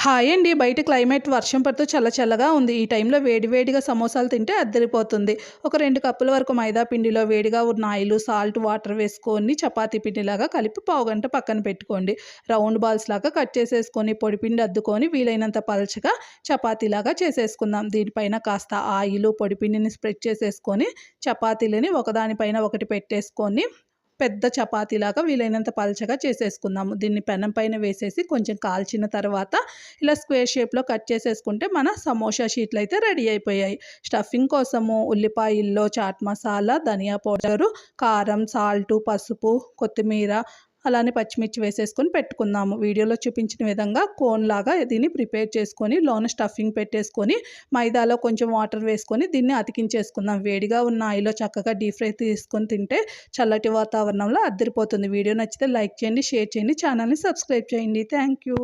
Hi అండి. బయట climate వర్షం పడుతూ చల్లగా ఉంది. ఈ టైంలో వేడిగా సమోసాలు తింటే అద్దరిపోతుంది. ఒక 2 కప్పుల వరకు మైదా పిండిలో వేడిగా ఉన్న ఆయిలు, సాల్ట్, వాటర్ వేసుకొని చపాతీ పిండిలాగా కలిపి పావుగంట పక్కన పెట్టుకోండి. రౌండ్ బాల్స్ లాగా కట్ చేసేసుకొని పొడిపిండి అద్దుకొని వీలైనంత పలచగా చపాతీలాగా చేసేసుకుందాం. దీనిపైన కాస్త ఆయిలు, పొడిపిండిని స్ప్రెడ్ చేసేసుకొని చపాతీలని ఒకదానిపైన ఒకటి పెట్టేసుకొని పెద్ద చపాతీలాగా వీలైనంత పలచగా చేసేసుకుందాము. దీన్ని పెనం పైన వేసేసి కొంచెం కాల్చిన తర్వాత ఇలా స్క్వేర్ షేప్‌లో కట్ చేసేసుకుంటే మన సమోసా షీట్‌లయితే రెడీ అయిపోయాయి. స్టఫింగ్ కోసము ఉల్లిపాయల్లో చాట్ మసాలా, ధనియా పౌడరు, కారం, సాల్టు, పసుపు, కొత్తిమీర అలానే పచ్చిమిర్చి వేసేసుకొని పెట్టుకుందాము. వీడియోలో చూపించిన విధంగా కోన్‌లాగా దీన్ని ప్రిపేర్ చేసుకొని లోన స్టఫింగ్ పెట్టేసుకొని మైదాలో కొంచెం వాటర్ వేసుకొని దీన్ని అతికించేసుకుందాం. వేడిగా ఉన్న ఆయిల్‌లో చక్కగా డీప్ ఫ్రై తీసుకొని తింటే చల్లటి వాతావరణంలో అద్దిరిపోతుంది. వీడియో నచ్చితే లైక్ చేయండి, షేర్ చేయండి, ఛానల్‌ని సబ్స్క్రైబ్ చేయండి. Thank you.